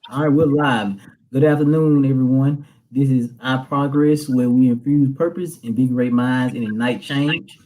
All right, we're live. Good afternoon, everyone. This is Our Progress, where we infuse purpose, invigorate minds, and ignite change.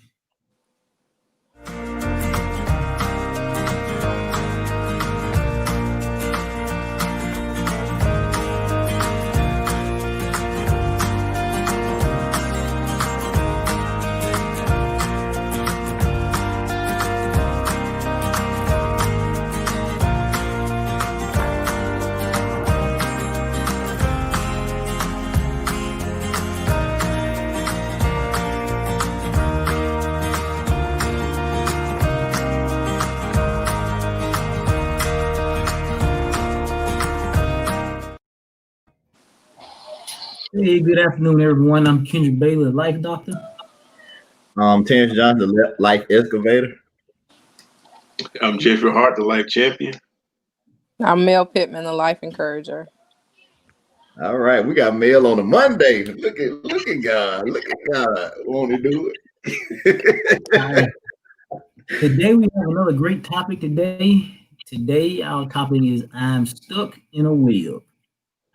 Hey, good afternoon, everyone. I'm Kendrick Baylor, Life Doctor. Terrence Johnson, the life excavator. I'm Jeffrey Hart, the life champion. I'm Mel Pittman, the life encourager. All right, we got mail on a Monday. Look at God. Look at God. Want to do it? Today we have another great topic Today our topic is I'm stuck in a web.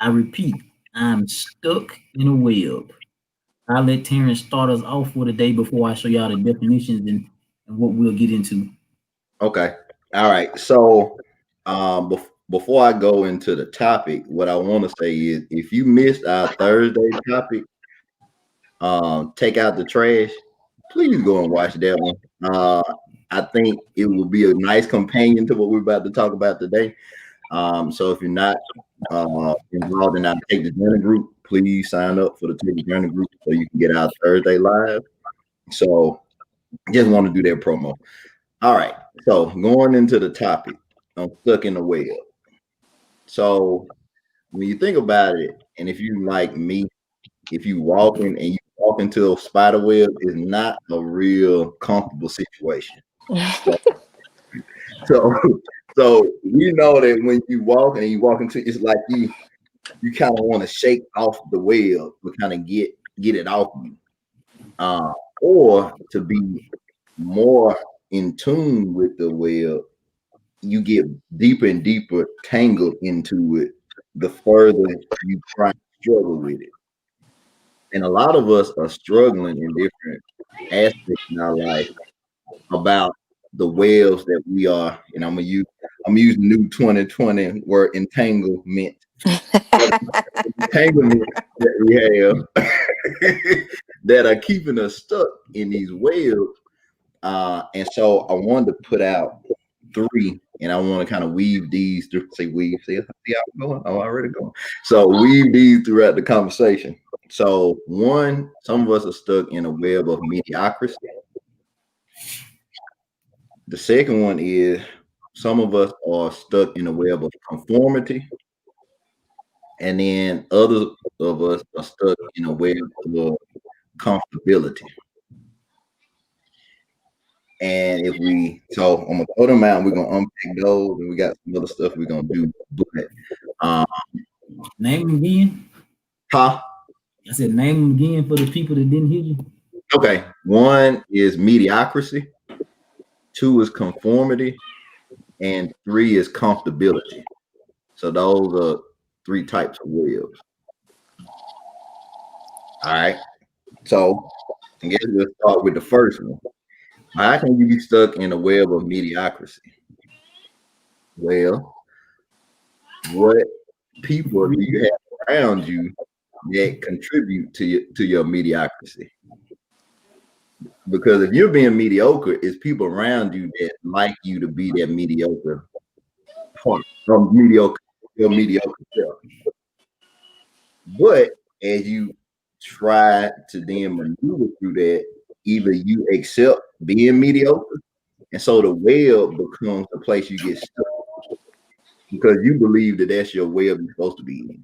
I repeat, I'm stuck in a web. I'll let Terrence start us off for the day before I show y'all the definitions and what we'll get into. Okay. All right. So before I go into the topic, what I want to say is if you missed our Thursday topic, take out the trash, please go and watch that one. I think it will be a nice companion to what we're about to talk about today. So if you're not involved in our Take the Journey group, please sign up for the Take the Journey group so you can get our Thursday live. So just want to do that promo. All right. So going into the topic, I'm stuck in the web. So when you think about it, and if you like me, if you walking and you walk into a spider web, is not a real comfortable situation. So you know that when you walk into, it's like you kind of want to shake off the web to kind of get it off you, or to be more in tune with the web, you get deeper and deeper tangled into it the further you try to struggle with it. And a lot of us are struggling in different aspects in our life about the webs that we are, and I'm using new 2020 word entanglement. Entanglement that we have that are keeping us stuck in these webs. And so I wanted to put out 3, and I want to kind of weave these through. See how I'm going? I'm already going. So weave these throughout the conversation. So 1, some of us are stuck in a web of mediocrity. The second one is some of us are stuck in a web of conformity. And then others of us are stuck in a web of comfortability. And so I'm gonna throw them out and we're gonna unpack those, and we got some other stuff we're gonna do. But Name them again. I said name them again for the people that didn't hear you. Okay. 1 is mediocrity, 2 is conformity, and 3 is comfortability. So those are 3 types of webs. All right. So I guess we'll start with the first one. How can you be stuck in a web of mediocrity? Well, what people do you have around you that contribute to your mediocrity? Because if you're being mediocre, it's people around you that like you to be that mediocre part from your mediocre self. But as you try to then maneuver through that, either you accept being mediocre, and so the web becomes the place you get stuck because you believe that that's your web you're supposed to be in.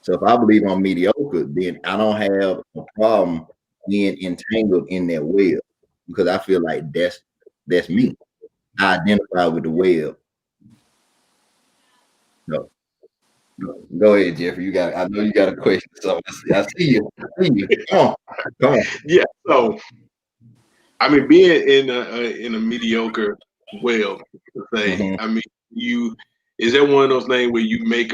So if I believe I'm mediocre, then I don't have a problem being entangled in that web because I feel like that's me. I identify with the web. No. Go ahead, Jeffrey. I know you got a question. So I see you. Come on. Yeah. So, I mean, being in a mediocre web, to say, I mean, is that one of those things where you make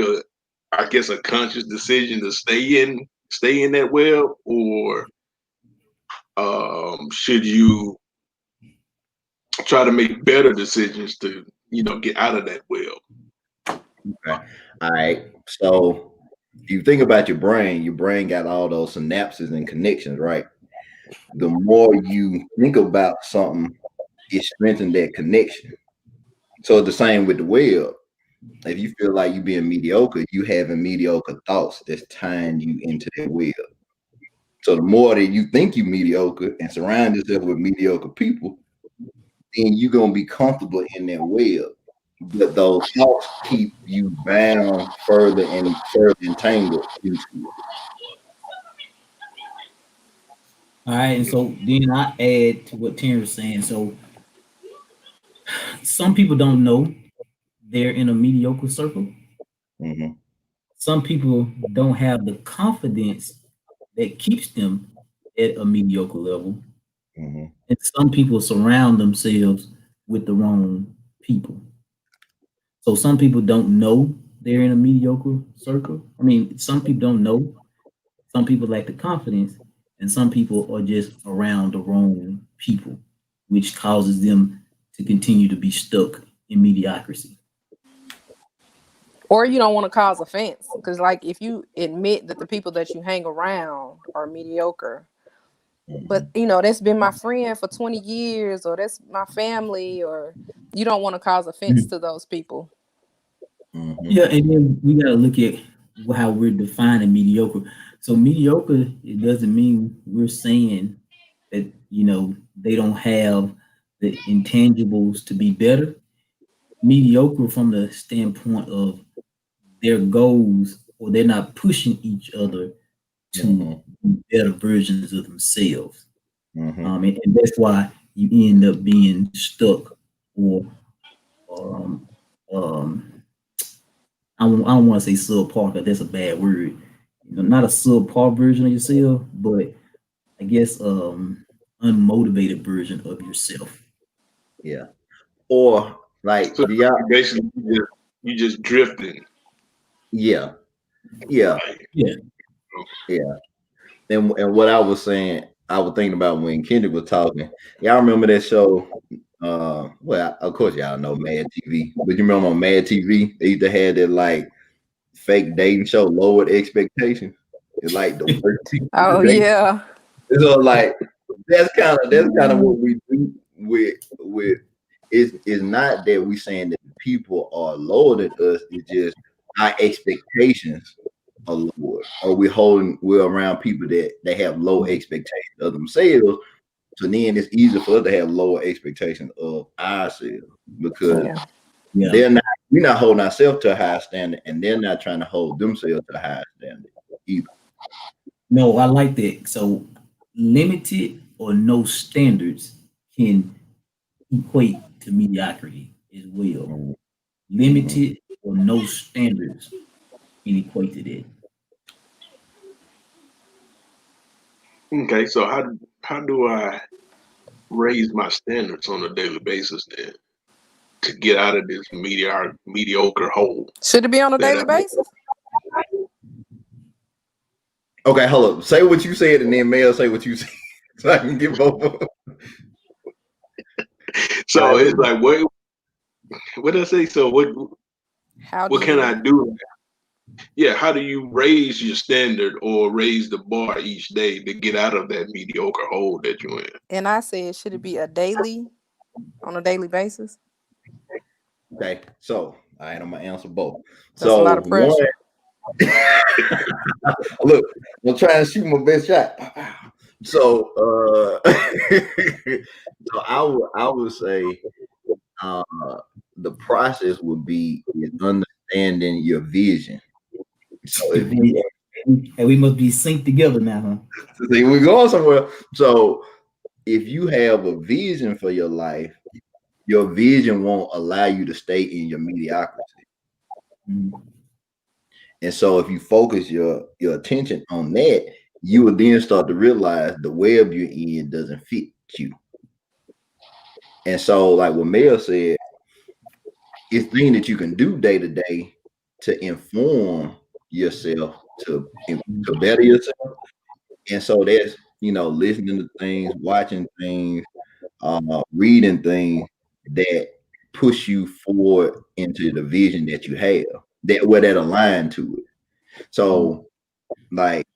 I guess a conscious decision to stay in that web, or should you try to make better decisions to get out of that web? Okay. All right. So if you think about your brain got all those synapses and connections, right? The more you think about something, it strengthens that connection. So it's the same with the web. If you feel like you being mediocre, you having mediocre thoughts that's tying you into that web. So the more that you think you mediocre and surround yourself with mediocre people, then you're gonna be comfortable in that web. But those thoughts keep you bound further and further entangled into it. All right, and so then I add to what Terry was saying. So some people don't know they're in a mediocre circle. Mm-hmm. Some people don't have the confidence that keeps them at a mediocre level. Mm-hmm. And some people surround themselves with the wrong people. So some people don't know they're in a mediocre circle. I mean, some people don't know. Some people lack the confidence, and some people are just around the wrong people, which causes them to continue to be stuck in mediocrity. Or you don't want to cause offense, because like if you admit that the people that you hang around are mediocre, but that's been my friend for 20 years, or that's my family, or you don't want to cause offense to those people. Mm-hmm. Yeah, and then we got to look at how we're defining mediocre. So mediocre, it doesn't mean we're saying that they don't have the intangibles to be better. Mediocre from the standpoint of their goals, or they're not pushing each other to be better versions of themselves. Mm-hmm. And that's why you end up being stuck, or um, um, I don't want to say subpar because that's a bad word. Not a subpar version of yourself, but I guess unmotivated version of yourself. Yeah. Or like So yeah, basically, you just drifting. yeah, yeah, Like, Yeah. yeah. And what I was saying, I was thinking about when Kendrick was talking. Y'all remember that show? Well, of course y'all know Mad TV, but you remember on Mad TV they used to have that like fake dating show, Lowered Expectations. It's like the worst Oh thing. yeah. So like that's kind of what we do with it's not that we saying that people are lower than us, it's just our expectations are lower. Or we're around people that they have low expectations of themselves. So then it's easier for us to have lower expectations of ourselves because Yeah. we're not holding ourselves to a high standard, and they're not trying to hold themselves to a high standard either. No, I like that. So limited or no standards can equate to mediocrity as well. Mhm. Limited or no standards can equate to that. okay, so how do I raise my standards on a daily basis then to get out of this mediocre hole Should it be on a that daily I'm basis? Okay, hold up. Say what you said, and then Mel say what you said, so I can get both of them. So it's like what did I say? So How do what can you? I do? Yeah, how do you raise your standard or raise the bar each day to get out of that mediocre hole that you're in? And I said, should it be on a daily basis? Okay, so all right, I'm gonna answer both. That's a lot So of one, pressure. look, I'm trying to shoot my best shot. So, so I would say uh, the process would be is understanding your vision. So if you And we must be synced together now, huh? see, we're going somewhere. So if you have a vision for your life, your vision won't allow you to stay in your mediocrity. Mhm. And so if you focus your attention on that, you will then start to realize the web you're in doesn't fit you. And so, like what Mel said, it's things that you can do day to day to inform yourself to better yourself. And so that's, listening to things, watching things, reading things that push you forward into the vision that you have, that align to it. So, like,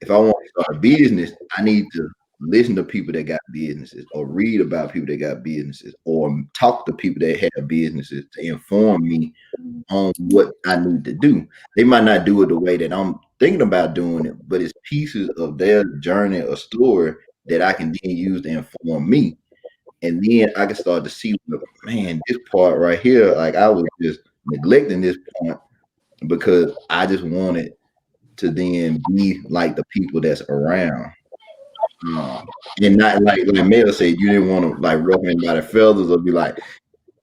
if I want to start a business, I need to listen to people that got businesses, or read about people that got businesses, or talk to people that have businesses to inform me on what I need to do. They might not do it the way that I'm thinking about doing it, but it's pieces of their journey or story that I can then use to inform me. And then I can start to see, man, this part right here, like I was just neglecting this point because I just wanted to then be like the people that's around. And not like Mel said, you didn't want to like ruffle anybody feathers or be like,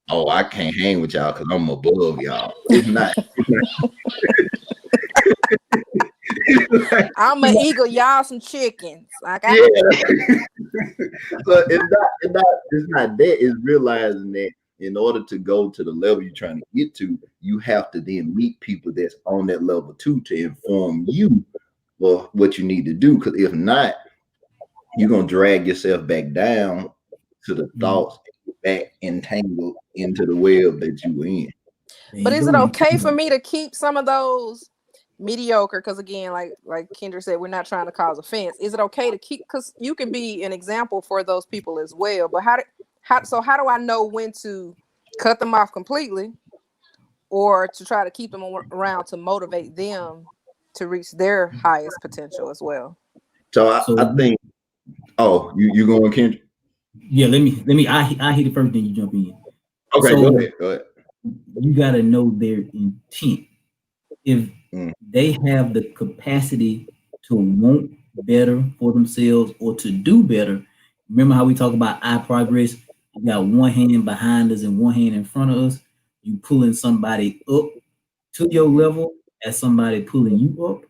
oh, I can't hang with y'all because I'm above y'all. It's not. I'm an eagle, y'all some chickens. Like Yeah. So it's not that. It's realizing that in order to go to the level you're trying to get to, you have to then meet people that's on that level too to inform you for what you need to do. Because if not, you're gonna drag yourself back down to the thoughts, back entangled into the web that you were in. But is it okay for me to keep some of those mediocre? Because again, like Kendra said, we're not trying to cause offense. Is it okay to keep? Because you can be an example for those people as well. But how do I know when to cut them off completely, or to try to keep them around to motivate them to reach their highest potential as well? So I think. Oh, you going, Kendra? Yeah, let me. I hit it first, then you jump in. Okay, so, go ahead. You got to know their intent. If they have the capacity to want better for themselves or to do better, remember how we talk about I progress? You got one hand behind us and one hand in front of us. You pulling somebody up to your level as somebody pulling you up.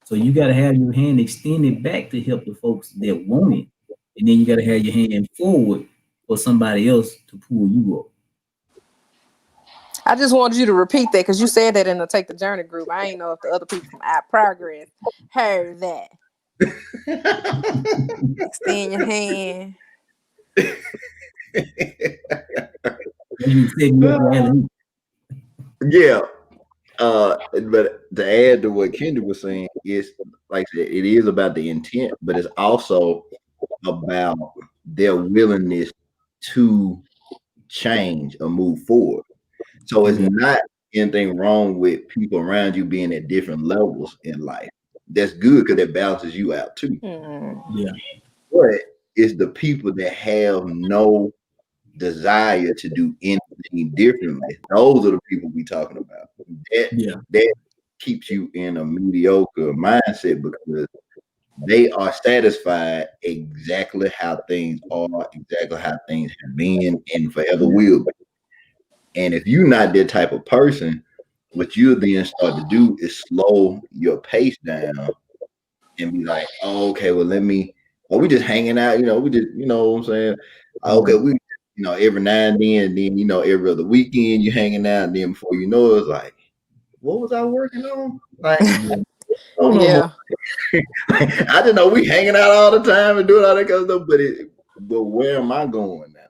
So you got to have your hand extended back to help the folks that want it. And then you got to have your hand forward for somebody else to pull you up. I just wanted you to repeat that because you said that in the Take the Journey group. I ain't know if the other people from I Progress heard that. Extend your hand. Yeah. But to add to what Kendra was saying, is like I said, it is about the intent, but it's also about their willingness to change or move forward. So it's not anything wrong with people around you being at different levels in life. That's good because it balances you out too. Yeah. But it's the people that have no desire to do anything differently. Those are the people we talking about. That keeps you in a mediocre mindset because they are satisfied exactly how things are, exactly how things have been, and forever will be. And if you're not that type of person, what you'll then start to do is slow your pace down and be like, oh, okay, well, we just hanging out, we just, you know what I'm saying? Okay, we, every now and then, every other weekend you hanging out, and then before you know it, it's like, what was I working on? Like, yeah. I didn't know we hanging out all the time and doing all that kind of stuff, but where am I going now?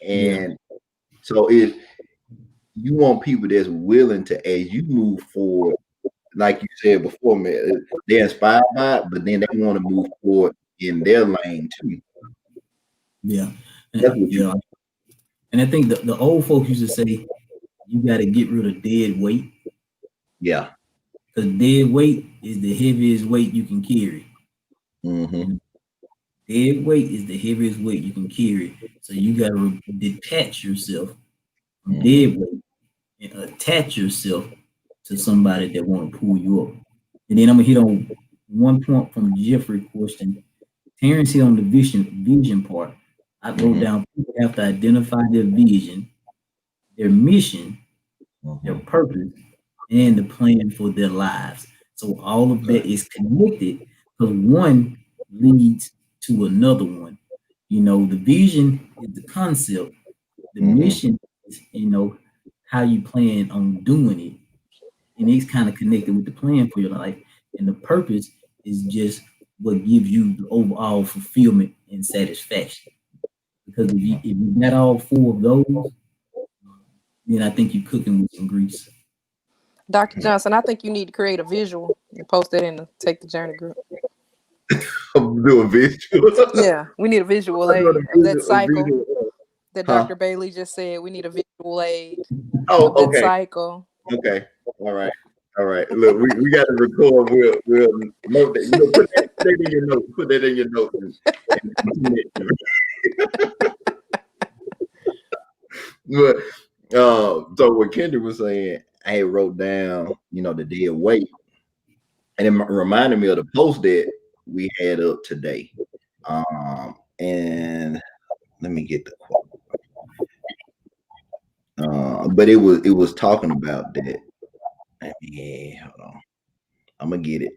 And so if you want people that's willing to, as you move forward, like you said before, man, they're inspired by it, but then they want to move forward in their lane too. Yeah. And I think the old folks used to say, you got to get rid of dead weight. Yeah. Because dead weight is the heaviest weight you can carry. Mm-hmm. Dead weight is the heaviest weight you can carry. So you got to detach yourself from dead weight and attach yourself to somebody that want to pull you up. And then I'm going to hit on one point from Jeffrey's question. Terrence hit on the vision part. I wrote down people have to identify their vision, their mission, their purpose, and the plan for their lives. So all of that is connected because one leads to another one. The vision is the concept. The mission is, how you plan on doing it. And it's kind of connected with the plan for your life. And the purpose is just what gives you the overall fulfillment and satisfaction. Because if you got all four of those, then I think you're cooking with some grease. Dr. Johnson, I think you need to create a visual and post it in the Take the Journey group. Do a visual. Yeah, we need a visual aid of that cycle that Dr. Bailey just said. We need a visual aid of that cycle. Okay. All right. Look, we got to record. We'll note that. Put that in your notes. Put that in your notes. But so what Kendrick was saying, I had wrote down, the dead weight, and it reminded me of the post that we had up today. And let me get the quote. But it was talking about that. Yeah, hold on. I'm gonna get it.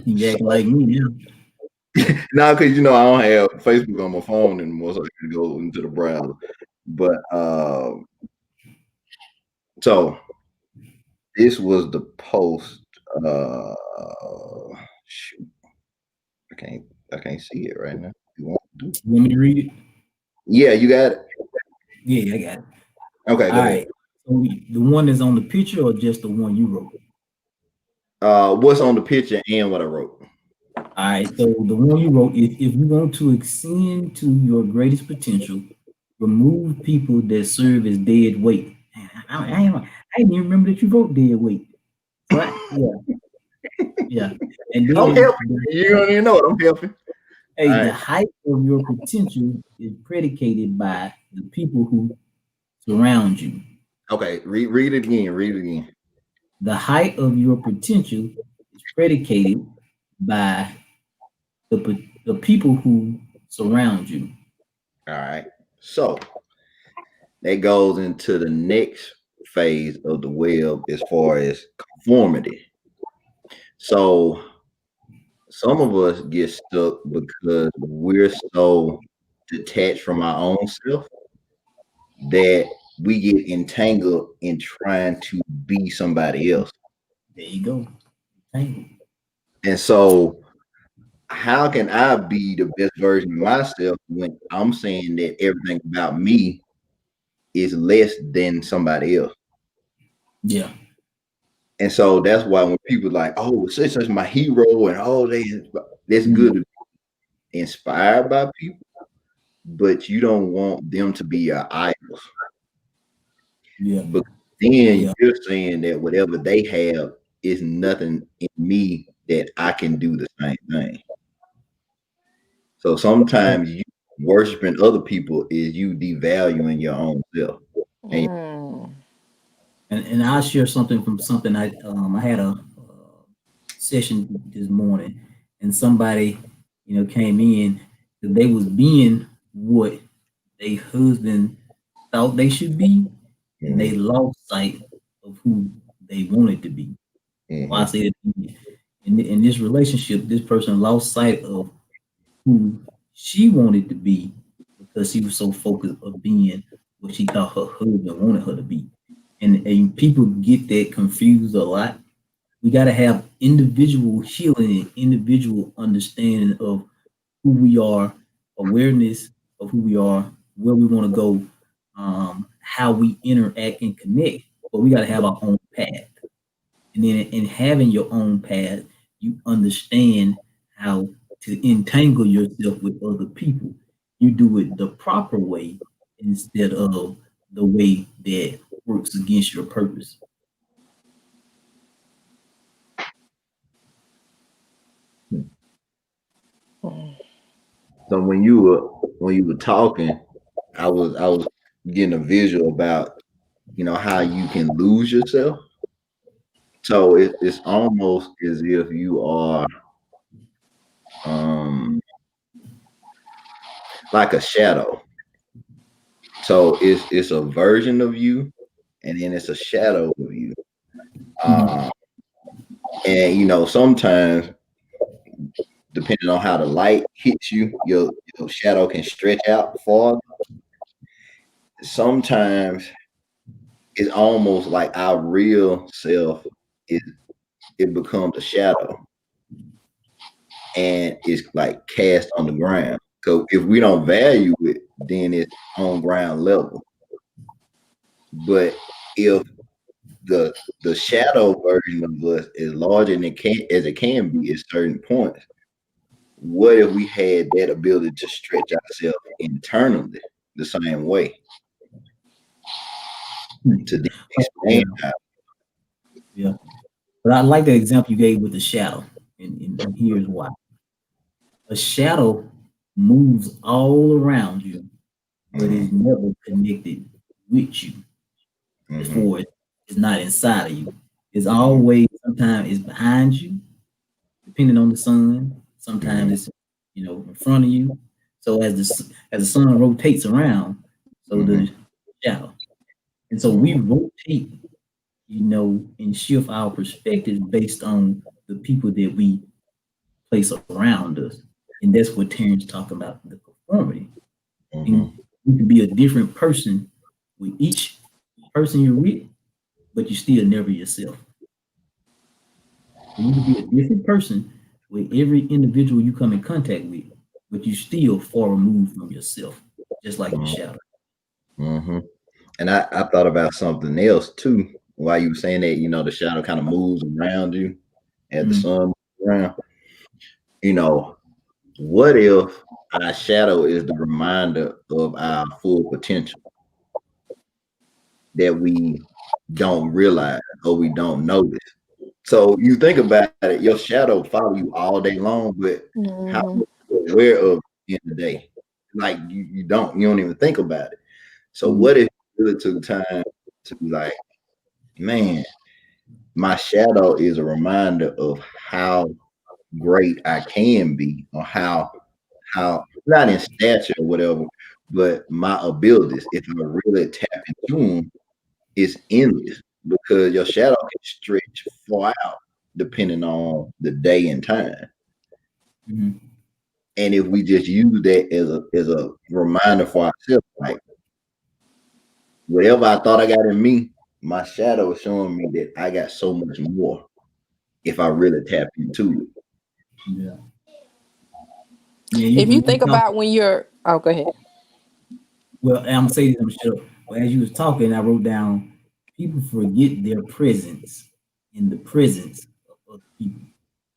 You act like me now. No, because I don't have Facebook on my phone anymore, so I can go into the browser. But so this was the post. Shoot, I can't see it right now. You want to do? Let me read it. Yeah, you got it. Yeah, I got it. Okay, all right. So the one that's on the picture, or just the one you wrote? What's on the picture and what I wrote. All right. So the one you wrote is, if you want to extend to your greatest potential, remove people that serve as dead weight. I didn't even remember that you wrote dead weight. Right? Yeah. And then I'm helping. You don't even know it. I'm helping. Hey, the height of your potential is predicated by the people who surround you. Okay, read it again. Read it again. The height of your potential is predicated by the people who surround you. All right. So that goes into the next phase of the web as far as conformity. So some of us get stuck because we're so detached from our own self that we get entangled in trying to be somebody else. There you go. Entangled. And so how can I be the best version of myself when I'm saying that everything about me is less than somebody else? Yeah. And so that's why when people like, oh, such my hero, and that's good to be inspired by people, but you don't want them to be your idols. Yeah. But then you're saying that whatever they have is nothing in me that I can do the same thing. So sometimes you worshiping other people is you devaluing your own self. And I'll share something from something I had a session this morning, and somebody came in, they was being what their husband thought they should be, and they lost sight of who they wanted to be. Well, I say that in this relationship, this person lost sight of who she wanted to be because she was so focused of being what she thought her husband wanted her to be. And people get that confused a lot. We got to have individual healing and individual understanding of who we are, awareness of who we are, where we want to go, how we interact and connect. But we got to have our own path. And then in having your own path, you understand how to entangle yourself with other people. You do it the proper way instead of the way that works against your purpose. So when you were talking, I was getting a visual about how you can lose yourself. So it's almost as if you are like a shadow. So it's a version of you, and then it's a shadow of you. And sometimes depending on how the light hits you, your shadow can stretch out farther. Sometimes it's almost like our real self is it becomes a shadow and it's like cast on the ground. So if we don't value it, then it's on ground level. But if the shadow version of us is larger than it can be at certain points, what if we had that ability to stretch ourselves internally the same way to Yeah, expand out? yeah. But I like the example you gave with the shadow, and here's why. A shadow moves all around you, but is Mm-hmm, never connected with you. mm-hmm, Before it's not inside of you. It's mm-hmm, always sometimes it's behind you, depending on the sun. Sometimes mm-hmm, it's in front of you. So as the sun rotates around, so mm-hmm, the shadow. And so we mm-hmm, rotate, and shift our perspectives based on the people that we place around us. And that's what Terrence talking about, the conformity. And mm-hmm, you can be a different person with each person you're with, but you still never yourself. So you can be a different person with every individual you come in contact with, but you still far removed from yourself, just like your shadow. mm-hmm. And I thought about something else too. While you were saying that, the shadow kind of moves around you as the Mm, sun moves around. You know, what if our shadow is the reminder of our full potential that we don't realize or we don't notice? So you think about it, your shadow follow you all day long, but how Mm-hmm. much you're aware of in the day? Like you don't even think about it. So mm, what if you really took time to be like, man, my shadow is a reminder of how great I can be, or how not in stature or whatever, but my abilities. If I really tap into them, it's endless because your shadow can stretch far out depending on the day and time. mm, And if we just use that as a reminder for ourselves, like whatever I thought I got in me, my shadow is showing me that I got so much more if I really tap into it. yeah, yeah. If you When you think talk, about when you're, oh, go ahead. well, I'm gonna say this, I'm sure. But as you was talking, I wrote down people forget their presence in the presence of other people.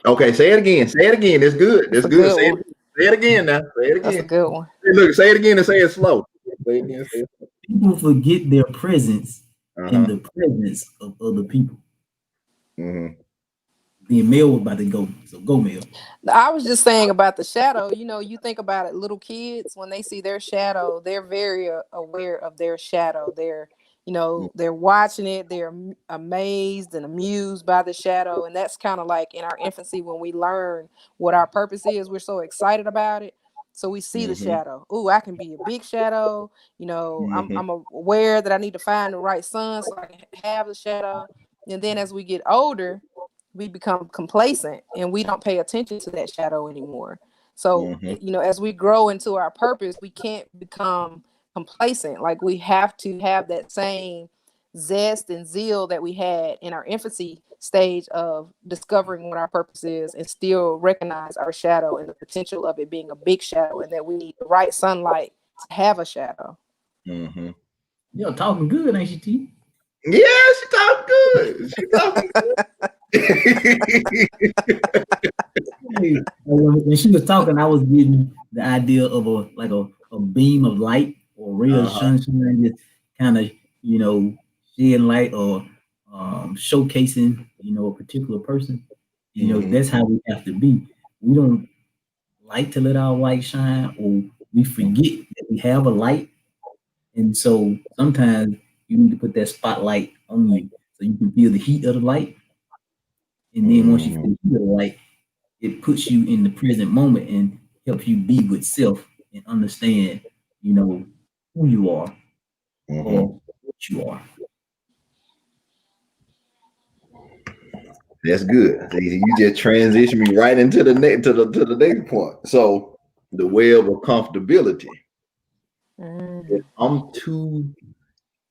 Okay, say it again. Say it again. It's good. That's That's a good. good one. Say it again now. Say it That's a again. good one. Hey, look, say it again and say it slow. Say it again. Say it People forget their presence slow. in Uh-huh. the presence of other people. Mm-hmm. Then Mel was about to go, so go Mel. I was just saying about the shadow. You think about it, little kids, when they see their shadow, they're very aware of their shadow. They're watching it. They're amazed and amused by the shadow. And that's kind of like in our infancy when we learn what our purpose is. We're so excited about it. So we see the Mm-hmm. shadow. Ooh, I can be a big shadow. Mm-hmm. I'm aware that I need to find the right sun so I can have the shadow. And then as we get older, we become complacent and we don't pay attention to that shadow anymore. So, Mm-hmm. as we grow into our purpose, we can't become complacent. Like we have to have that same zest and zeal that we had in our infancy stage of discovering what our purpose is and still recognize our shadow and the potential of it being a big shadow and that we need the right sunlight to have a shadow. Mm-hmm. You're talking good, ain't you, T? Yeah, she talking good. She talking good. Hey, when she was talking, I was getting the idea of a beam of light or ray of Uh-huh. sunshine, just kind of shedding light or showcasing a particular person. Mm-hmm. That's how we have to be. We don't like to let our light shine, or we forget that we have a light, and so sometimes you need to put that spotlight on you so you can feel the heat of the light, and then once you Mm-hmm. feel the heat of the light, it puts you in the present moment and helps you be with self and understand, who you are Mm-hmm. or what you are. That's good. You just transition me right into the next to the next point. So the web of comfortability. If Mm. I'm too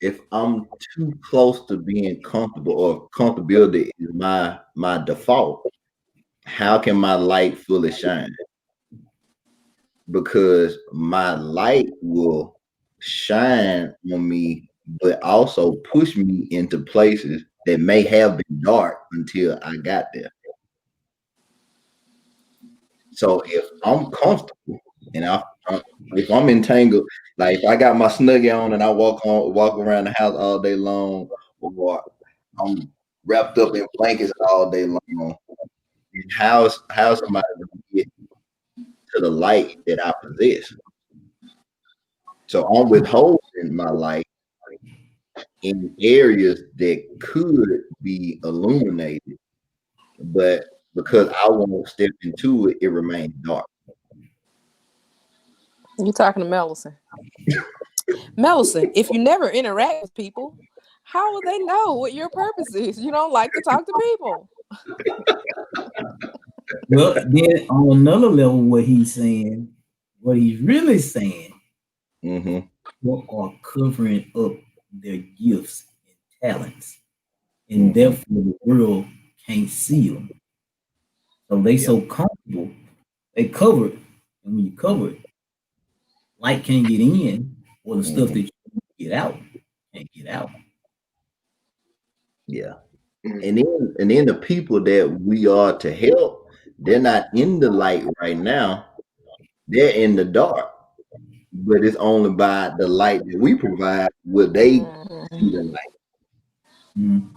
if I'm too close to being comfortable, or comfortability is my default, how can my light fully shine? Because my light will shine on me, but also push me into places that may have been dark until I got there. So if I'm comfortable and if I'm entangled, like if I got my snuggie on and I walk around the house all day long, or I'm wrapped up in blankets all day long, and how's somebody gonna get to the light that I possess? So I'm withholding my light in areas that could be illuminated, but because I won't step into it, it remains dark. You talking to Mellison? Mellison, if you never interact with people, how will they know what your purpose is? You don't like to talk to people. Well, then on another level, what he's really saying, Mm-hmm. what are covering up their gifts and talents, and Mm-hmm. therefore the world can't see them. So they Yeah. so comfortable, they cover it, and when you cover it, light can't get in, or the stuff Mm-hmm. that you get out can't get out. Yeah. Mm. And then the people that we are to help, they're not in the light right now. They're in the dark. But it's only by the light that we provide will they see the light. Mm.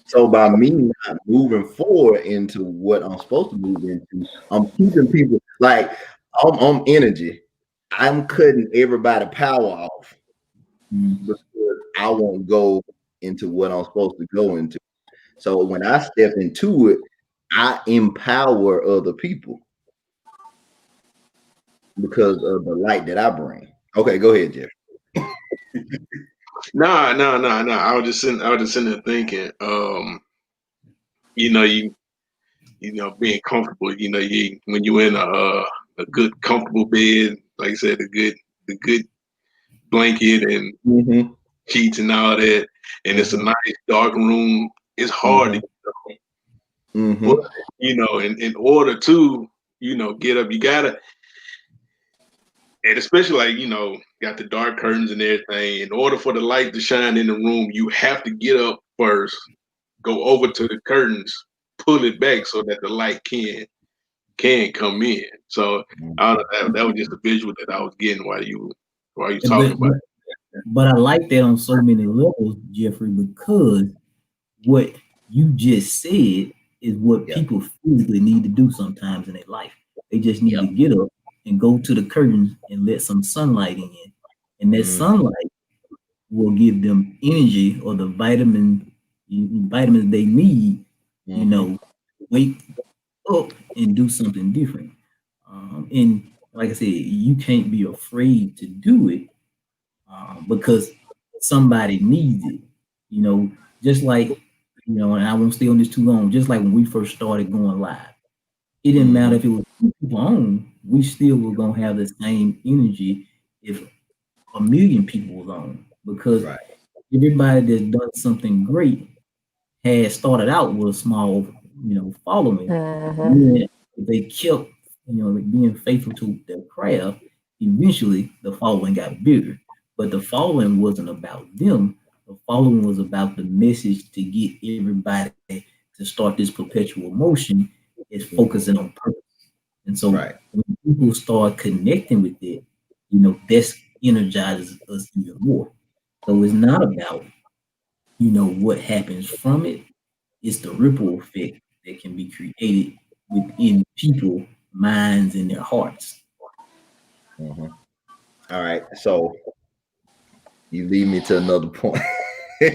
So by me not moving forward into what I'm supposed to move into, I'm keeping people like I'm energy. I'm cutting everybody power off Mm. because I won't go into what I'm supposed to go into. So when I step into it, I empower other people because of the light that I bring. Okay, go ahead, Jeff. Nah. I was just sitting there thinking, you know, being comfortable. When you're in a good comfortable bed, like I said, the good blanket and Mm-hmm. sheets and all that, and it's a Mm-hmm. nice dark room. It's hard to Mm-hmm. get up. But Mm-hmm. in order to get up, you gotta, and especially like got the dark curtains and everything. In order for the light to shine in the room, you have to get up first, go over to the curtains, pull it back so that the light can come in. So I don't know, that was just a visual that I was getting while you talking But, about but but I like that on so many levels, Jeffrey, because what you just said is what Yep. people physically need to do sometimes in their life. They just need Yep. to get up and go to the curtains and let some sunlight in. And that Mm-hmm. sunlight will give them energy or the vitamins they need, you Mm-hmm. know, wake up and do something different. And like I said, you can't be afraid to do it because somebody needs it. You know, just like and I won't stay on this too long. Just like when we first started going live, it didn't matter Mm-hmm. if it was 2 people on. We still were gonna have the same energy if a million people was on because Right. everybody that's done something great had started out with a small, following. Mm-hmm. And then they kept, like being faithful to their craft. Eventually, the following got bigger, but the following wasn't about them. The following was about the message to get everybody to start this perpetual motion. Is Mm-hmm. focusing on purpose, and so Right. when people start connecting with it, this energizes us even more. So it's not about what happens from it. It's the ripple effect that can be created within people, minds, and their hearts. Mm-hmm. All right. So you lead me to another point. You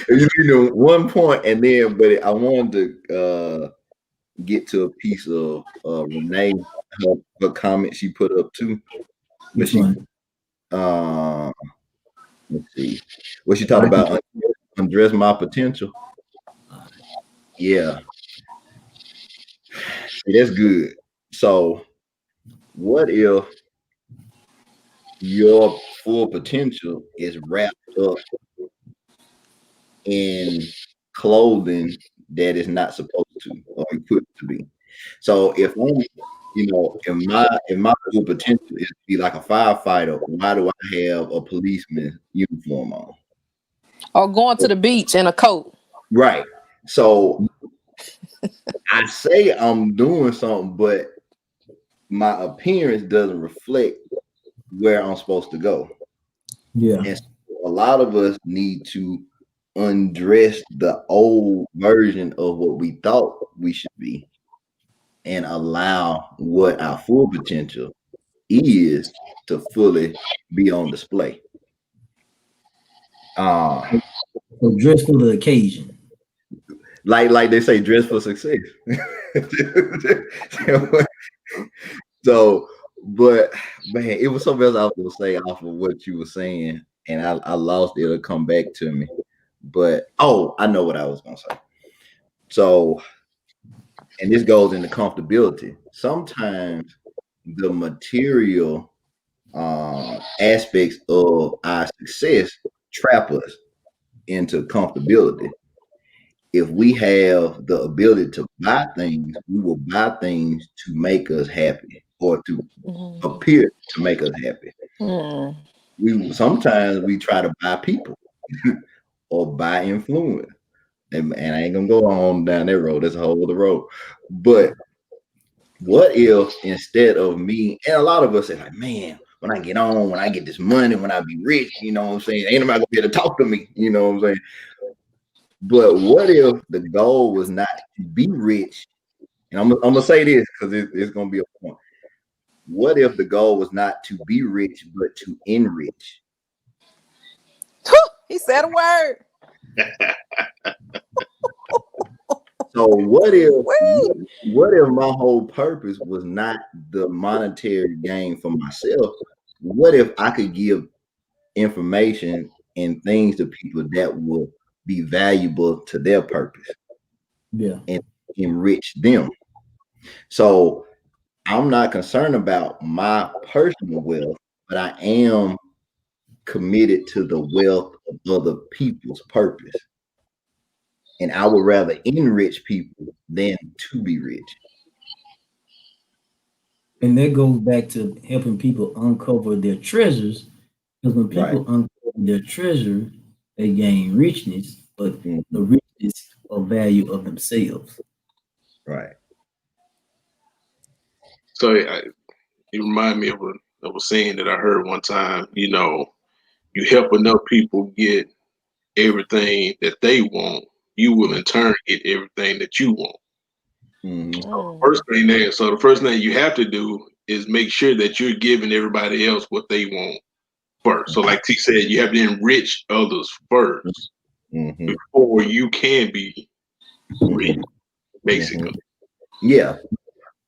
lead me to one point, and then, but I wanted to get to a piece of Renee, her comment she put up too. But Which she, one? uh, let's see, what she talked I can. about, undress my potential. Uh, Yeah, see, that's good. So, what if your full potential is wrapped up in clothing that is not supposed to or equipped to be. So if I'm, if my full potential is to be like a firefighter, why do I have a policeman uniform on? Or going to the beach in a coat. Right. So I say I'm doing something, but my appearance doesn't reflect where I'm supposed to go. Yeah. And so a lot of us need to undress the old version of what we thought we should be and allow what our full potential is to fully be on display. So dress for the occasion. Like they say, dress for success. So, but man, it was something else I was gonna say off of what you were saying, and I lost it. It'll come back to me. But I know what I was gonna say. So, and this goes into comfortability. Sometimes the material aspects of our success trap us into comfortability. If we have the ability to buy things, we will buy things to make us happy or to appear to make us happy. We sometimes we try to buy people or buy influence. And I ain't gonna go on down that road. That's a whole other road. But what if instead of me, and a lot of us say like, man, when I get this money, when I be rich, you know what I'm saying? Ain't nobody gonna be able to talk to me, you know what I'm saying? But what if the goal was not to be rich? And I'm gonna say this because it's gonna be a point. What if the goal was not to be rich, but to enrich? He said a word. So what if my whole purpose was not the monetary gain for myself? What if I could give information and things to people that will be valuable to their purpose? Yeah. And enrich them. So I'm not concerned about my personal wealth, but I am committed to the wealth of other people's purpose. And I would rather enrich people than to be rich. And that goes back to helping people uncover their treasures. Because when people uncover their treasure, they gain richness, but the richness or value of themselves. Right. So it reminded me of a saying that I heard one time. You help enough people get everything that they want, you will in turn get everything that you want. So the first thing you have to do is make sure that you're giving everybody else what they want first. So like T said, you have to enrich others first before you can be rich, basically. Yeah.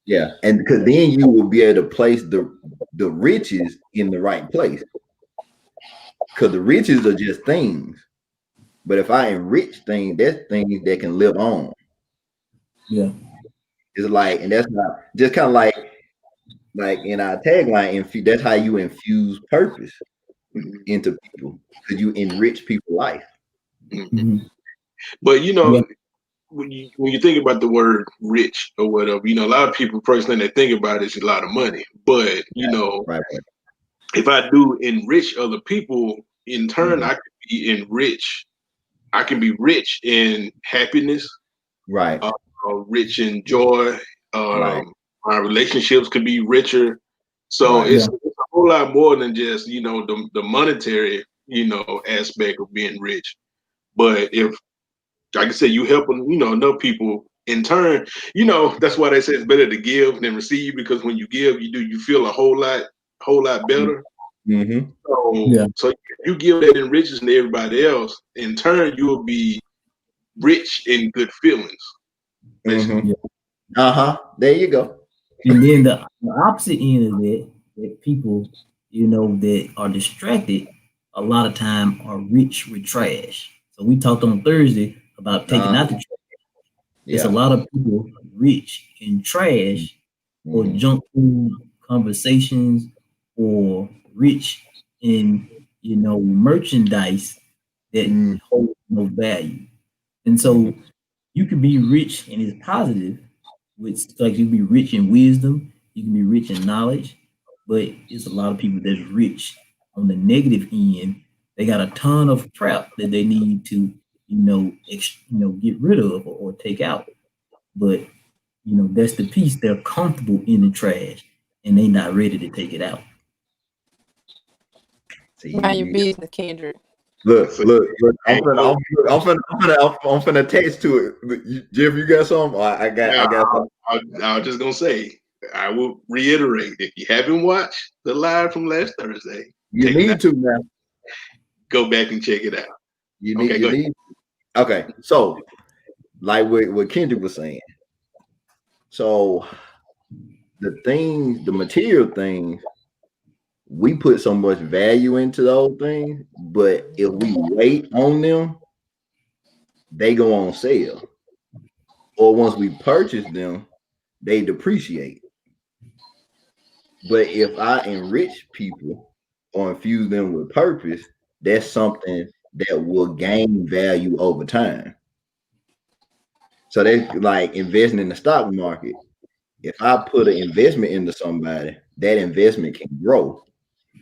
Yeah. And because then you will be able to place the riches in the right place. Because the riches are just things. But if I enrich things, that's things that can live on. Yeah. It's like, and that's not just kind of like in our tagline, that's how you infuse purpose into people, because you enrich people's life. But when you think about the word rich or whatever, a lot of people first thing they think about is a lot of money. But if I do enrich other people, in turn I can be enriched. I can be rich in happiness, right? Rich in joy. My relationships could be richer. So it's a whole lot more than just the monetary aspect of being rich. But if, like I said, you helping enough people, in turn, that's why they say it's better to give than receive, because when you give, you feel a whole lot better. So if you give that enriches to everybody else, in turn you'll be rich in good feelings. There you go. And then the opposite end of that people, that are distracted, a lot of time are rich with trash. So we talked on Thursday about taking out the trash. It's a lot of people rich in trash or junk food conversations, or rich in merchandise that holds no value. And so you can be rich and it's positive, which like you can be rich in wisdom, you can be rich in knowledge, but it's a lot of people that's rich on the negative end. They got a ton of crap that they need to, get rid of or take out. But that's the piece they're comfortable in the trash and they not ready to take it out. See, Mind your business, Kendrick. Look! I'm finna text to it. Jeff, you got something? I got something. I was just gonna say, I will reiterate: if you haven't watched the live from last Thursday, You need to now. Go back and check it out. You need. Okay, so like what Kendrick was saying. So the material things, we put so much value into those things, but if we wait on them, they go on sale. Or once we purchase them, they depreciate. But if I enrich people or infuse them with purpose, that's something that will gain value over time. So that's like investing in the stock market. If I put an investment into somebody, that investment can grow.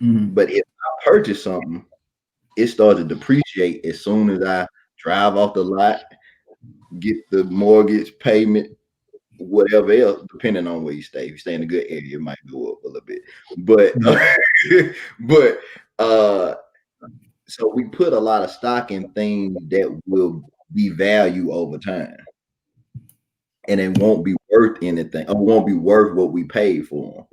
But if I purchase something, it starts to depreciate as soon as I drive off the lot, get the mortgage payment, whatever else, depending on where you stay. If you stay in a good area, it might go up a little bit. But so we put a lot of stock in things that will be value over time. And it won't be worth anything, or won't be worth what we paid for them.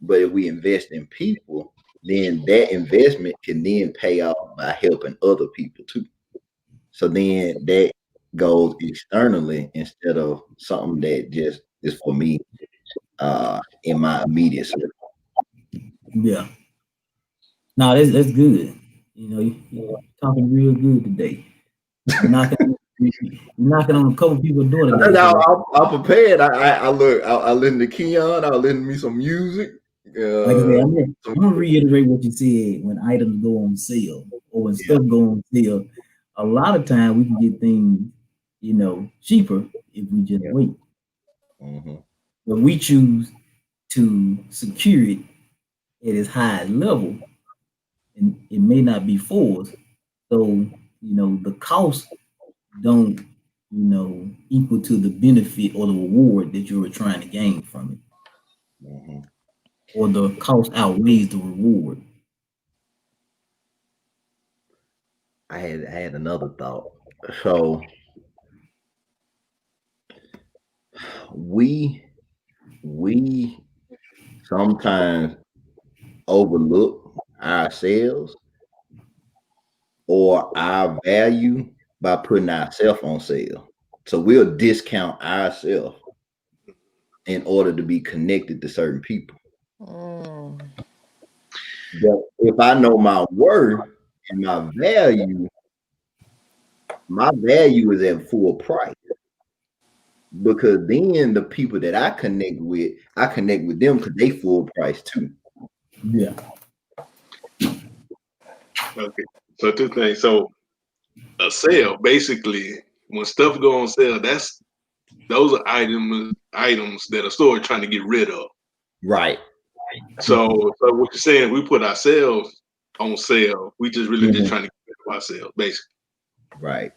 But if we invest in people, then that investment can then pay off by helping other people too. So then that goes externally instead of something that just is for me in my immediate circle. Yeah. No, that's good. You're talking real good today. You're knocking on a couple people's door today. I'm prepared. I look. I listen to Keon. I listen to me some music. Like I said, I'm gonna reiterate what you said. When items go on sale or when stuff go on sale, a lot of time we can get things, cheaper if we just wait. But we choose to secure it at its highest level, and it may not be for us. So the cost don't equal to the benefit or the reward that you were trying to gain from it, or the cost outweighs the reward. I had another thought. So we sometimes overlook ourselves or our value by putting ourselves on sale. So we'll discount ourselves in order to be connected to certain people. But if I know my worth and my value is at full price. Because then the people that I connect with them because they full price too. Yeah. Okay. So two things. So a sale, basically, when stuff go on sale, those are items that a store is trying to get rid of. Right. So what you're saying, we put ourselves on sale. We just really just trying to get rid of ourselves, basically. Right.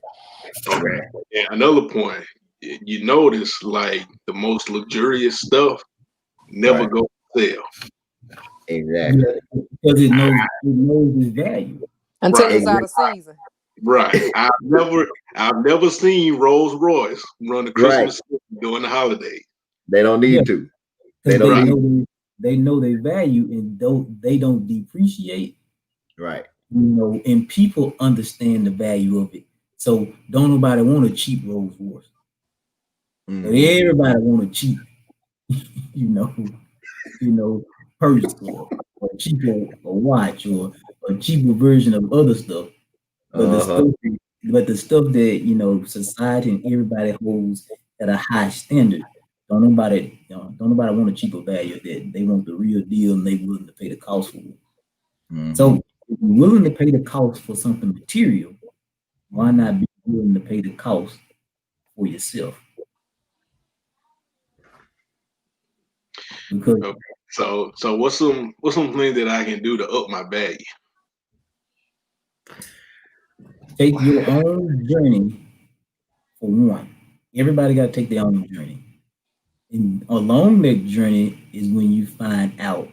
Okay. Right. And another point, you notice like the most luxurious stuff never goes on sale. Exactly. Yeah, because it knows its value. Until it's out of season. Right. I've never seen Rolls Royce run a Christmas during the holidays. They don't need to. They know their value and they don't depreciate. Right. And people understand the value of it. So don't nobody want a cheap Rolls Royce. So everybody want a cheap, purse or cheaper watch or a cheaper version of other stuff. But the stuff that society and everybody holds at a high standard, don't nobody want a cheaper value. That they want the real deal and they willing to pay the cost for it. So if you're willing to pay the cost for something material, why not be willing to pay the cost for yourself? Because Okay. So what's some things that I can do to up my value? take your own journey for one. Everybody got to take their own journey. And along that journey is when you find out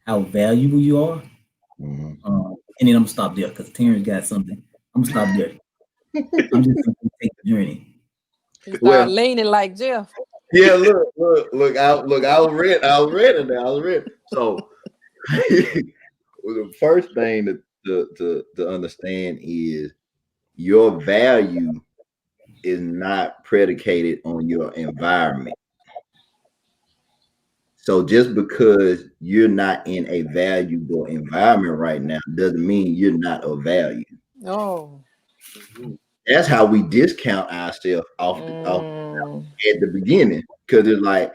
how valuable you are. And then I'm gonna stop there because Terrence got something. I'm gonna stop there. I'm just gonna take the journey. He started Well, leaning like Jeff. yeah, look, I was ready now. I was ready. So the first thing to understand is your value is not predicated on your environment. So just because you're not in a valuable environment right now doesn't mean you're not of value. Oh. That's how we discount ourselves off at the beginning. Because it's like,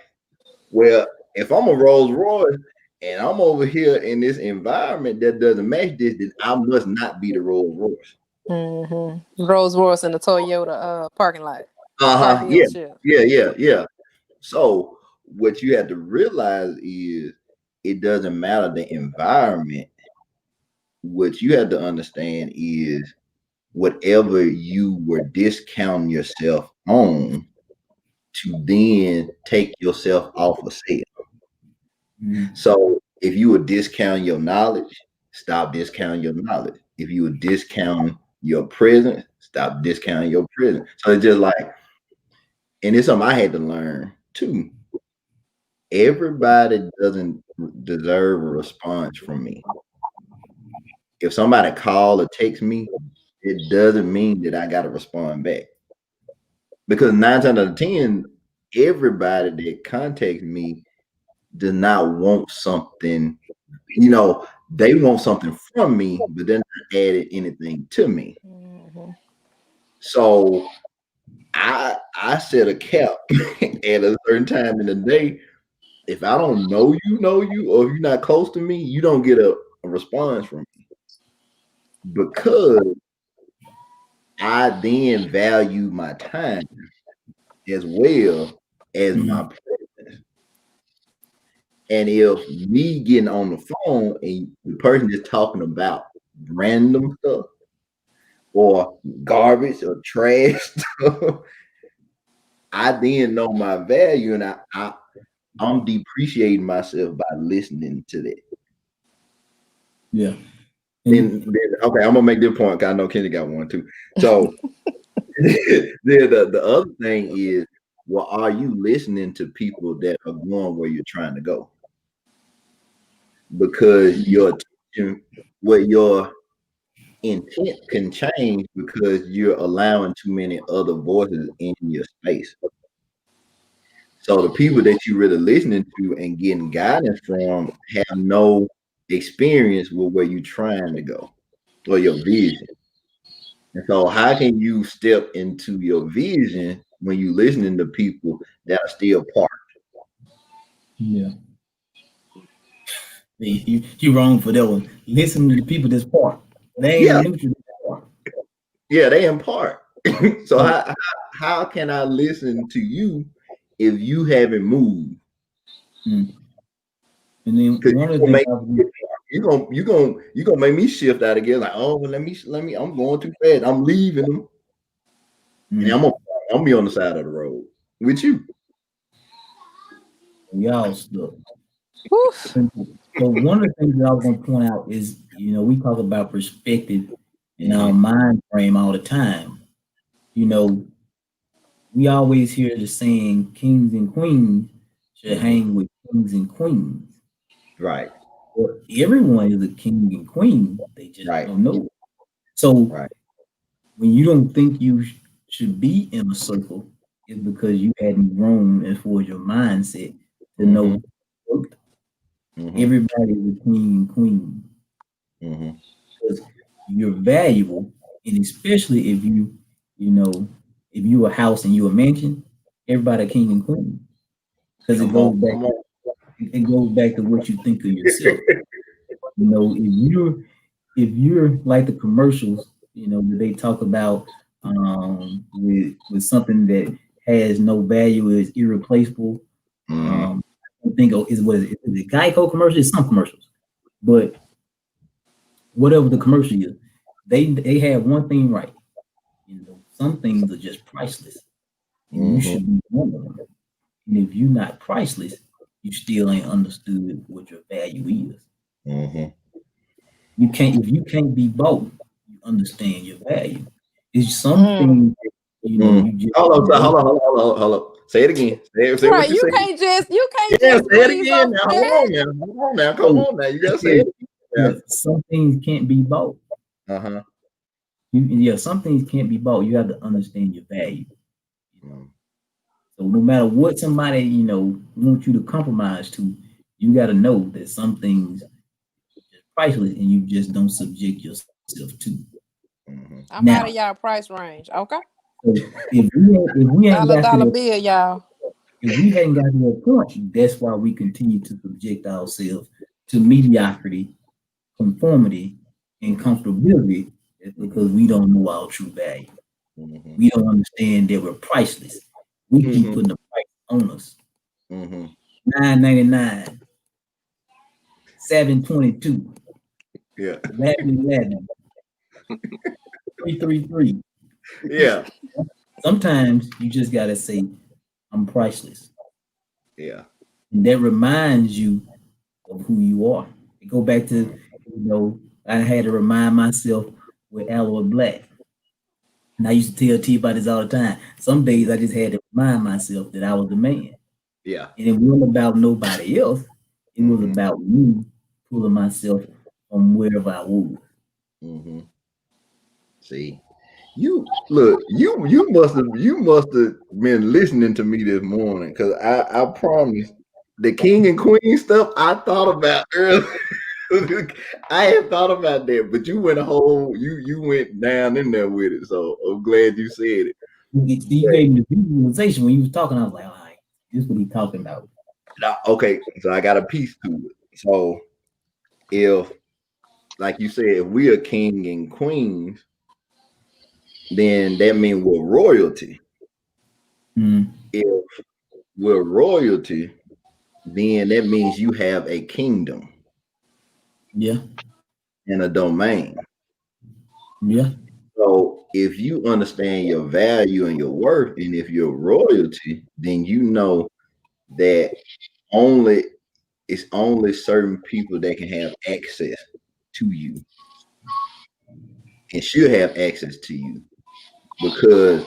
well, if I'm a Rolls Royce and I'm over here in this environment that doesn't match this, then I must not be the Rolls Royce. Rolls Royce in the Toyota parking lot. Uh-huh. Yeah. So what you have to realize is it doesn't matter the environment. What you have to understand is whatever you were discounting yourself on to then take yourself off of sale. So if you were discounting your knowledge, stop discounting your knowledge. If you were discounting your presence, stop discounting your presence. So it's just like, and it's something I had to learn too. Everybody doesn't deserve a response from me. If somebody call or text me, it doesn't mean that I got to respond back. Because 9 times out of 10, everybody that contacts me does not want something, they want something from me, but they're not adding anything to me. So I set a cap at a certain time in the day. If I don't know you, or if you're not close to me, you don't get a response from me. Because I then value my time as well as my presence. And if me getting on the phone and the person is talking about random stuff or garbage or trash stuff, I then know my value, and I'm depreciating myself by listening to that. Yeah. Then okay, I'm gonna make this point because I know Kenny got one too. So the other thing is, well, are you listening to people that are going where you're trying to go? Because your intent can change because you're allowing too many other voices in your space. So the people that you're really listening to and getting guidance from have no experience with where you're trying to go or your vision. And so how can you step into your vision when you're listening to people that are still parked? Yeah. You wrong for that one. Listen to the people that's parked. They ain't neutral. Yeah, they in park. So how can I listen to you if you haven't moved? And then one of the things you gonna make me shift out again. Like, oh, well, let me. I'm going too fast. I'm leaving them, and I'm gonna be on the side of the road with you. Y'all stuck. So one of the things that I was gonna point out is, we talk about perspective in our mind frame all the time. We always hear the saying, "Kings and queens should hang with kings and queens." Right. Well, everyone is a king and queen. They just don't know. So when you don't think you should be in a circle, it's because you hadn't grown as far as your mindset to know everybody is a king and queen. Because you're valuable, and especially if if you a house and you a mansion, everybody a king and queen. Because it goes back to what you think of yourself. If you're like the commercials, that they talk about with something that has no value, is irreplaceable. I think is it Geico commercial? It's some commercials, but whatever the commercial is, they have one thing right. Some things are just priceless, and you should be one of them. And if you're not priceless, you still ain't understood what your value is. If you can't be bought, you understand your value. It's something you just hold on. Say it again. Say what right. you said. You can't Yeah, just say it breeze again. over Now, that. hold on now. Come on now. You gotta say it. Yeah, some things can't be bought. Some things can't be bought. You have to understand your value. So no matter what somebody wants you to compromise to, you got to know that some things are priceless, and you just don't subject yourself to. I'm out of y'all price range. Okay. So if we ain't got dollar to bill, y'all. If we ain't got to a point, that's why we continue to subject ourselves to mediocrity, conformity, and comfortability, because we don't know our true value. We don't understand that we're priceless. We keep putting the price on us. $9.99, $7.22, Yeah. $11.11, $3.33. Yeah. Sometimes you just gotta say, "I'm priceless." Yeah. And that reminds you of who you are. Go back to, I had to remind myself with Alloy Black. And I used to tell T about this all the time. Some days I just had to remind myself that I was the man. Yeah. And it wasn't about nobody else. It was about me pulling myself from wherever I was. See, you must have been listening to me this morning, because I promise the king and queen stuff I thought about earlier. I had thought about that, but you went you went down in there with it. So I'm glad you said it. You gave me the visualization when you was talking. I was like, all right, this is what he's talking about. Now, okay, so I got a piece to it. So if, like you said, if we are king and queens, then that means we're royalty. If we're royalty, then that means you have a kingdom. Yeah. And a domain. Yeah. So if you understand your value and your worth, and if you're royalty, then you know that it's only certain people that can have access to you and should have access to you, because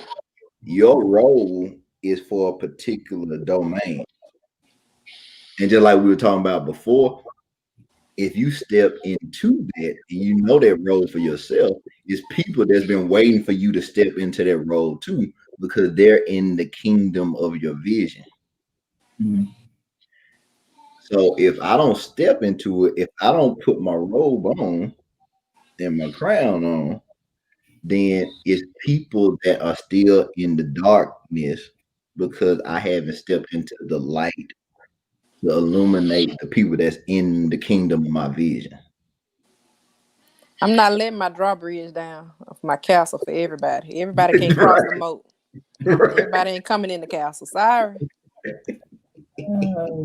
your role is for a particular domain. And just like we were talking about before, if you step into that and you know that role for yourself, it's people that's been waiting for you to step into that role too, because they're in the kingdom of your vision. So if I don't step into it, if I don't put my robe on and my crown on, then it's people that are still in the darkness, because I haven't stepped into the light to illuminate the people that's in the kingdom of my vision. I'm not letting my drawbridge down of my castle for everybody. Everybody can't cross the moat. Everybody ain't coming in the castle. Sorry. You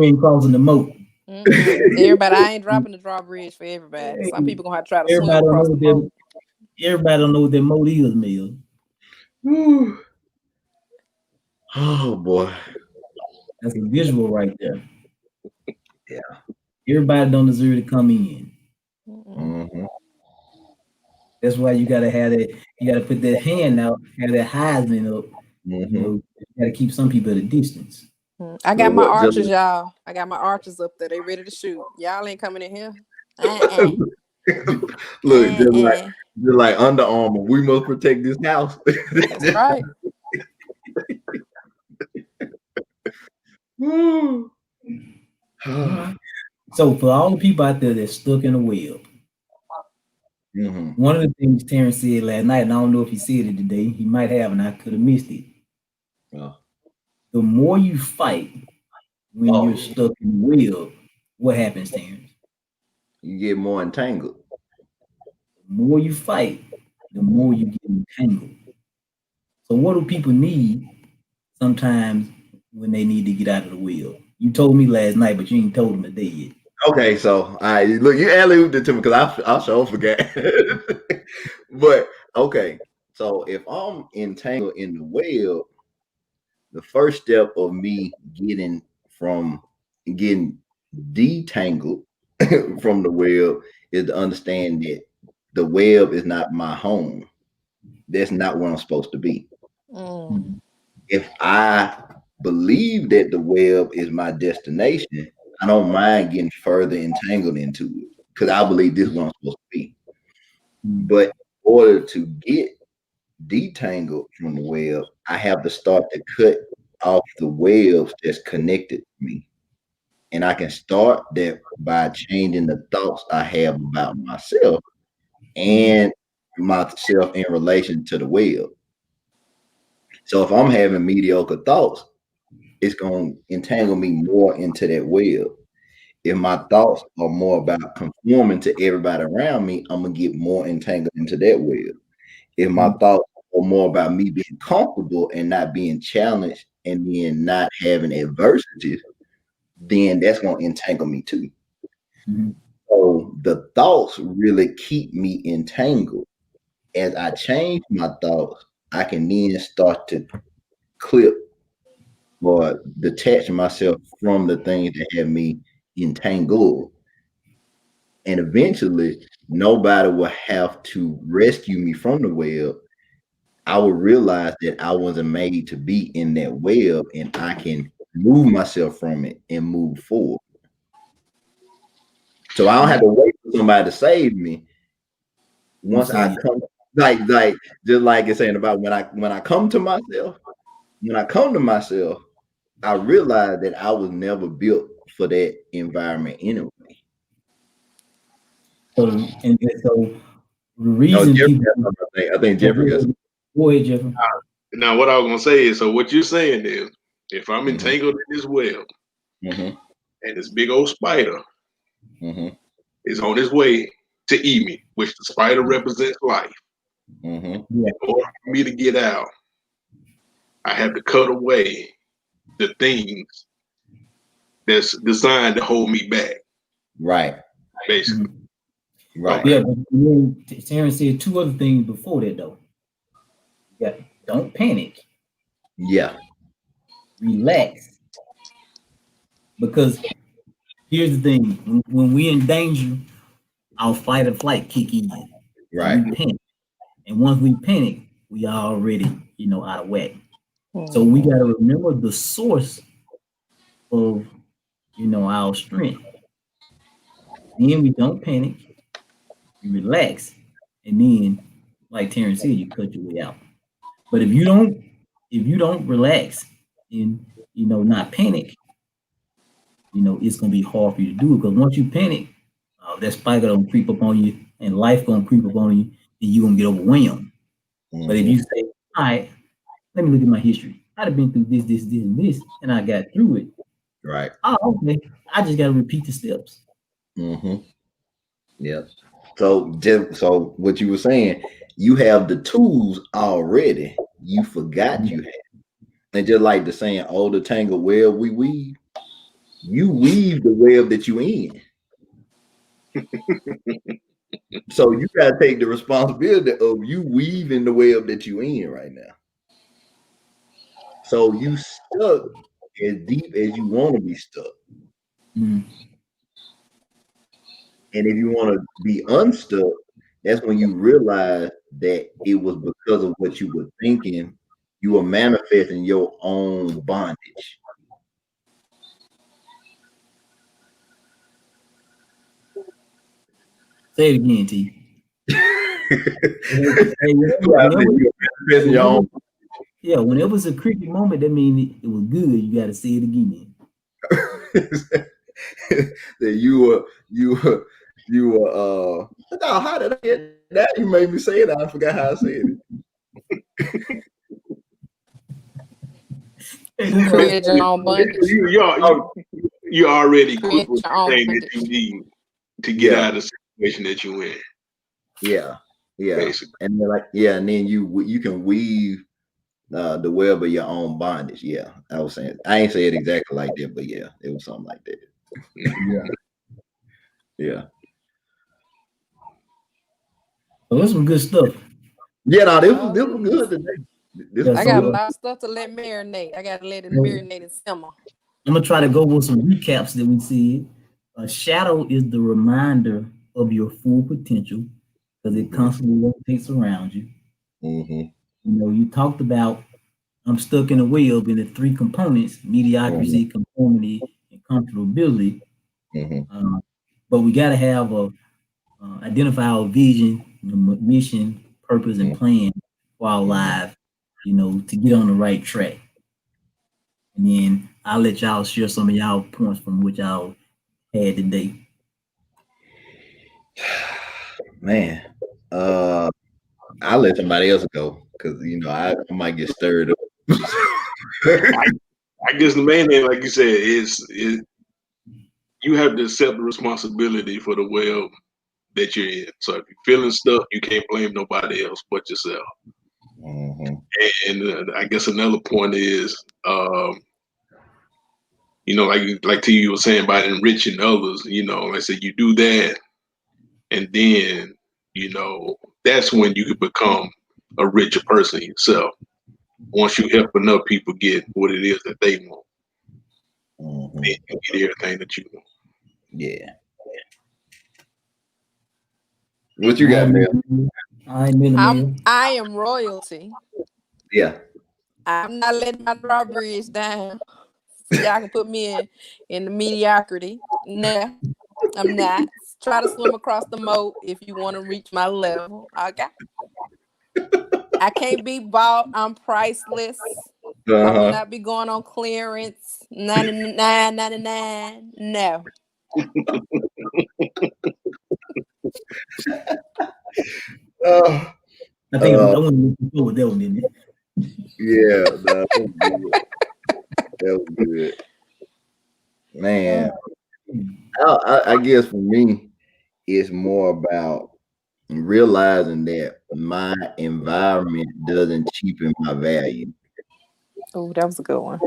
ain't crossing the moat. Everybody, I ain't dropping the drawbridge for everybody. Some people gonna have to try to swim across the moat. Everybody don't know what that moat is, Mill. Oh boy, that's a visual right there. Yeah. Everybody don't deserve to come in. That's why you gotta have that. You gotta put that hand out, have that Heisman up. You gotta keep some people at a distance. I got my archers, y'all. I got my archers up there. They ready to shoot. Y'all ain't coming in here. Look, just like Under Armour, we must protect this house. That's right. So for all the people out there that's stuck in a web, one of the things Terrence said last night, and I don't know if he said it today, he might have, and I could have missed it. The more you fight when you're stuck in the web, what happens, Terrence? you get more entangled. The more you fight, the more you get entangled. So what do people need sometimes when they need to get out of the wheel? You told me last night, but you ain't told them today yet. Okay, so I look, you alley-ooped it to me because I sure forgot. But okay, so if I'm entangled in the web, the first step of me getting detangled from the web is to understand that the web is not my home. That's not where I'm supposed to be. Mm. If I believe that the web is my destination, I don't mind getting further entangled into it because I believe this is where I'm supposed to be. But in order to get detangled from the web, I have to start to cut off the webs that's connected to me. And I can start that by changing the thoughts I have about myself and myself in relation to the web. So if I'm having mediocre thoughts, it's going to entangle me more into that web. If my thoughts are more about conforming to everybody around me, I'm going to get more entangled into that web. If my thoughts are more about me being comfortable and not being challenged and then not having adversities, then that's going to entangle me too. Mhm. So the thoughts really keep me entangled. As I change my thoughts, I can then start to clip or detach myself from the things that have me entangled. And eventually, nobody will have to rescue me from the web. I will realize that I wasn't made to be in that web and I can move myself from it and move forward. So I don't have to wait for somebody to save me. Once I come, like just like it's saying about when I come to myself, when I come to myself, I realize that I was never built for that environment anyway. So the No, reason Jeffrey people got something. I think go Jeffrey got something. ahead, Jeffrey. Now, what I was gonna say is, so what you're saying is, if I'm Mm-hmm, entangled in this web mm-hmm, and this big old spider mm-hmm, is on his way to eat me, which the spider represents life, mm-hmm. Yeah. in order for me to get out, I have to cut away the things that's designed to hold me back, Right, basically. Mhm. right. Okay. Yeah, but then Terrence said two other things before that though. Yeah, don't panic, Yeah, relax. Because here's the thing: when we in danger, our fight or flight kick in, and right. we panic. And once we panic, we are already, out of whack. So we Mhm. got to remember the source of, our strength. Then we don't panic, you relax, and then, like Terrence said, you cut your way out. But if you don't relax and not panic, it's gonna be hard for you to do it because once you panic, that spider gonna creep up on you, and life gonna creep up on you, and you gonna get overwhelmed. But if Mm-hmm, you say, "All right, let me look at my history. I'd have been through this, this, this, and this, and I got through it. right. Oh, okay. I just gotta repeat the steps." Mm-hmm. Yeah. So, so what you were saying, you have the tools already. You forgot you had. And just like the saying, "Oh, the tangled web we weave." You weave the web that you in. So you gotta take the responsibility of you weaving the web that you in right now. So you stuck as deep as you want to be stuck. Mm. And if you want to be unstuck, that's when you realize that it was because of what you were thinking. You were manifesting your own bondage. Say it again, T. Hey, You were manifesting your whenever, own. yeah, whenever it's a creepy moment, that means it was good. You gotta say it again. That you were no, how did I get that? You made me say it. I forgot how I said Hey, Basically, them folks Create your say, own bondage. you, you're, it. you, you're already equipped Create with your own everything that you bondage. need. to get out of the situation that you in. Yeah. Basically. And then then you can weave the web of your own bondage. Yeah, I was saying. I ain't say it exactly like that, but yeah, it was something like that. Yeah. So that's some good stuff. Yeah, no, this was good today. I got a lot of stuff to let marinate. I got to let it marinate and simmer. I'm gonna try to go with some recaps that we see. A shadow is the reminder of your full potential because it constantly rotates around you. You talked about I'm stuck in a web in the three components: mediocrity, conformity, and comfortability. But we got to have identify our vision, mission, purpose, and plan for our life. To get on the right track. And then I'll let y'all share some of y'all points from what y'all had today. Man, I'll let somebody else go because I might get stirred up. I guess the main thing, like you said, is you have to accept the responsibility for the web that you're in. So if you're feeling stuck, you can't blame nobody else but yourself. And I guess another point is, like T, you were saying about enriching others. Like I said, you do that, and then that's when you can become a richer person yourself. Once you help enough people get what it is that they want, then you get everything that you want. Yeah. What you got, man? I am royalty. Yeah. I'm not letting my drawbridge down. So y'all can put me in the mediocrity. Nah, I'm not. Try to swim across the moat if you want to reach my level. Okay. I can't be bought. I'm priceless. I will not be going on clearance. $99.99. No. I think I want to go with that one, didn't it? Yeah, that was good. Man, I guess for me, it's more about realizing that my environment doesn't cheapen my value. Oh, that was a good one.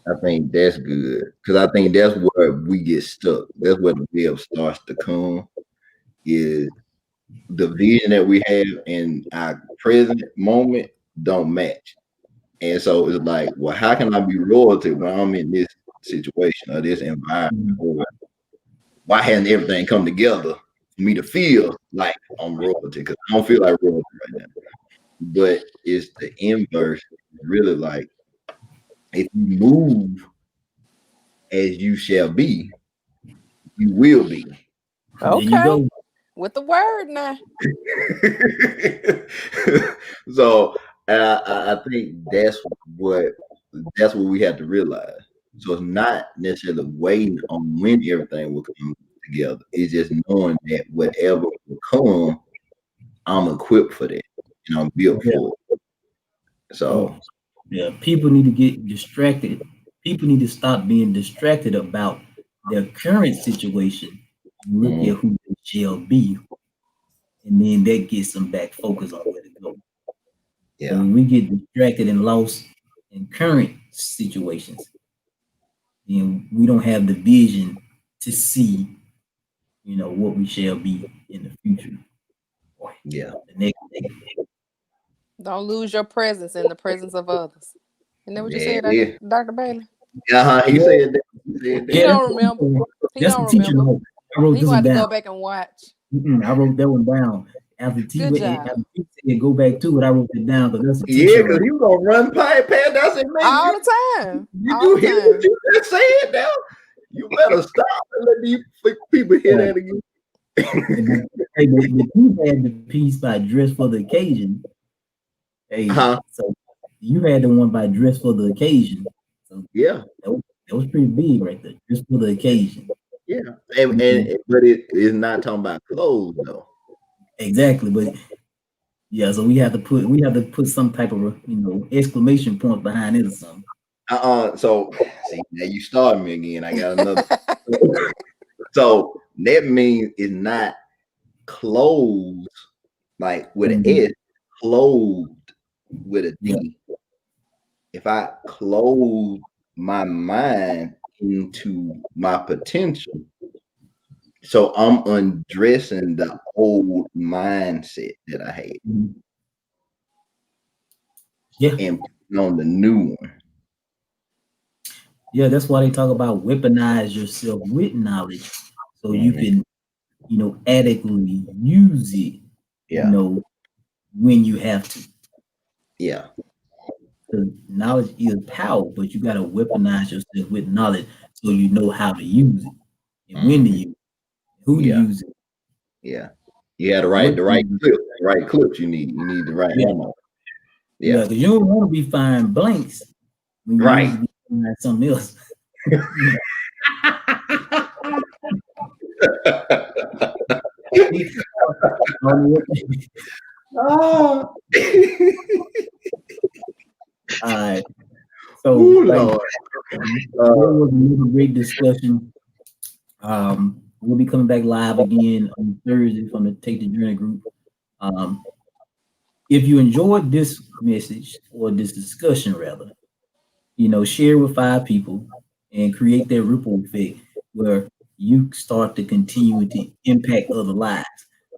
I think that's good because I think that's where we get stuck. That's where the web starts to come. Is the vision that we have in our present moment don't match. And so it's like, well, how can I be royalty when I'm in this situation or this environment? Or why hasn't everything come together for me to feel like I'm royalty? Because I don't feel like royalty right now. But it's the inverse. Really, like if you move as you shall be, you will be. Okay. There you go. With the word now. So I think that's what we have to realize. So it's not necessarily waiting on when everything will come together. It's just knowing that whatever will come, I'm equipped for that and I'm built for it. So yeah, people need to get distracted. People need to stop being distracted about their current situation and look at who they shall be. And then that gets them back focused on where to go. Yeah. So when we get distracted and lost in current situations, then we don't have the vision to see, what we shall be in the future. Yeah. The next day. Don't lose your presence in the presence of others. Isn't that what you said, Dr. Bailey? He said that. He don't remember. He don't remember. He's going to go back and watch. I wrote that one down. After T said go back to it, I wrote it down because that's a teacher. Yeah, because you gonna run past us and man, all the time. You hear what you just said now? You better stop and let these people hear that again. Hey, but you had the piece by Dress for the Occasion. Hey, so you had the one by Dress for the Occasion. So yeah, that was pretty big right there. Dress for the occasion. Yeah, but it is not talking about clothes though. Exactly, but yeah, so we have to put some type of exclamation point behind it or something. So see, now you started me again. I got another. So that means it's not closed like with an Mhm. S, clothed with a Yeah. D. If I close my mind into my potential, so I'm undressing the old mindset that I had Mhm. Yeah. and putting on the new one. Yeah. That's why they talk about weaponize yourself with knowledge so you Mhm. can, adequately use it, Yeah, when you have to. yeah. Because knowledge is power, but you got to weaponize yourself with knowledge so you know how to use it and when to Mhm. use it, who to Yeah, use it, yeah. You had what the to right use it. clip, the right clips you need. You need the right Yeah. ammo. Yeah. Yeah. Because you don't want to be firing blanks when you need Right. to be firing something else. All right. So Ooh, thank Lord. you. Today Uh, was another great discussion. We'll be coming back live again on Thursday from the Take the Journey group. Um, if you enjoyed this message or this discussion, rather, share with 5 people and create that ripple effect where you start to continue to impact other lives.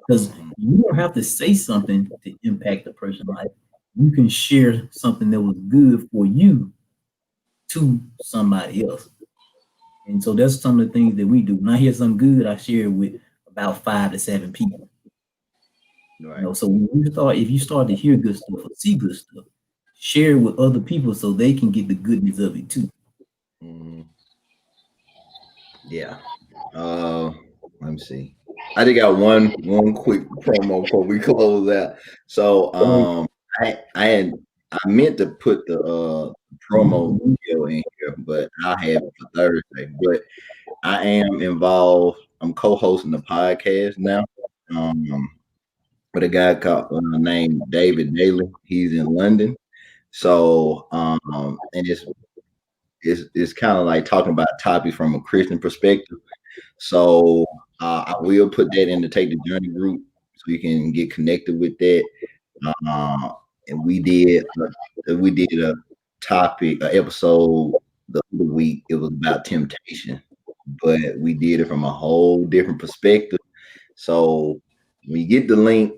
Because mhm. you don't have to say something to impact a person's life. You can share something that was good for you to somebody else. And so that's some of the things that we do. When I hear something good, I share it with about 5 to 7 people. Right. So when if you start to hear good stuff or see good stuff, share it with other people so they can get the goodness of it too. Mhm. Yeah. Uh, let me see. I just got one quick promo before we close out. So I meant to put the promo video in here, but I have it for Thursday. But I am involved. I'm co-hosting a podcast now. Um, with a guy called named David Daly. He's in London. So and it's kind of like talking about topics from a Christian perspective. So I will put that in the Take the Journey group so you can get connected with that. Uh, and we did a topic, a episode the other week. It was about temptation, but we did it from a whole different perspective. So when you get the link,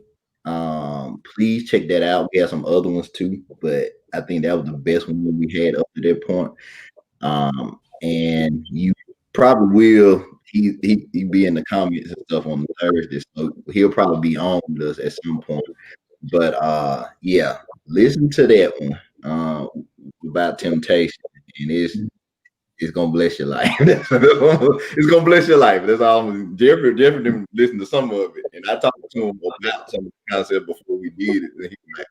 please check that out. We have some other ones too, but I think that was the best one we had up to that point. And you probably will. He be in the comments and stuff on Thursday, so he'll probably be on with us at some point. But yeah, listen to that one about temptation, and it's gonna bless your life. It's gonna bless your life. That's all. Jeffrey didn't listen to some of it, and I talked to him about some of the concept before we did it, and he was like,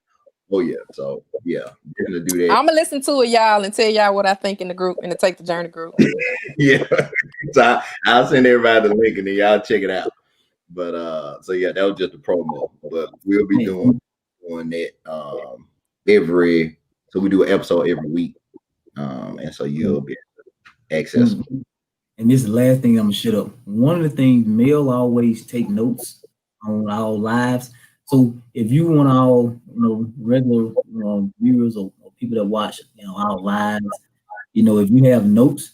"Oh yeah, so yeah, definitely do that." I'm gonna listen to it, y'all, and tell y'all what I think in the group, in the Take the Journey group. Yeah. So I'll send everybody the link and then y'all check it out. But so yeah, that was just a promo. But we'll be Hey, doing that every so we do an episode every week. And so you'll be access. and, and this is the last thing I'm gonna shut up. One of the things Mel always take notes on our lives. So if you want our regular viewers or people that watch our lives, if you have notes,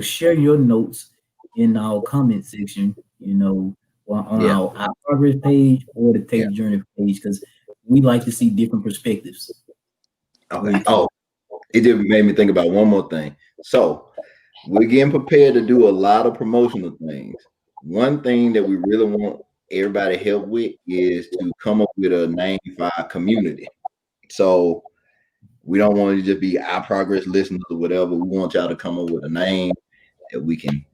share your notes in our comment section, or on Yeah, our progress page or the yeah. Take the Journey page, because we like to see different perspectives. Go Okay. ahead, King. Oh, it just made me think about one more thing. So we're getting prepared to do a lot of promotional things. One thing that we really want everybody help with is to come up with a name for our community. So we don't want to just be our progress listeners or whatever. We want y'all to come up with a name that we can,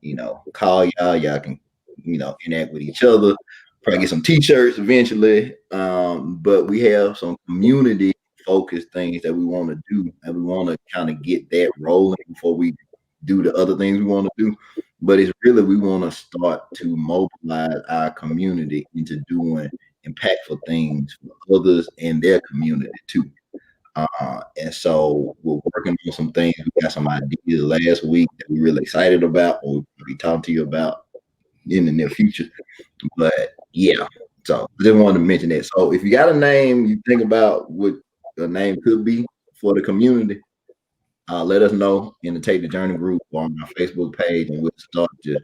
call y'all. Y'all can, interact with each other. Probably get some t-shirts eventually. But we have some community focused things that we want to do, and we want to kind of get that rolling before we do the other things we want to do. But it's really we want to start to mobilize our community into doing impactful things for others and their community too. And so we're working on some things. We got some ideas last week that we're really excited about, or we'll be talking to you about in the near future. But yeah, so I just wanted to mention that. So if you got a name, you think about what a name could be for the community, let us know in the Take the Journey group or on our Facebook page, and we'll start to,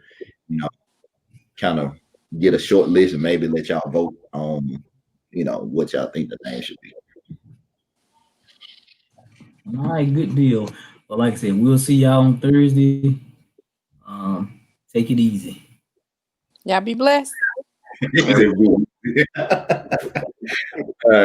kind of get a short list and maybe let y'all vote on, what y'all think the name should be. All right, good deal. But like I said, we'll see y'all on Thursday. Take it easy. Y'all be blessed. All right.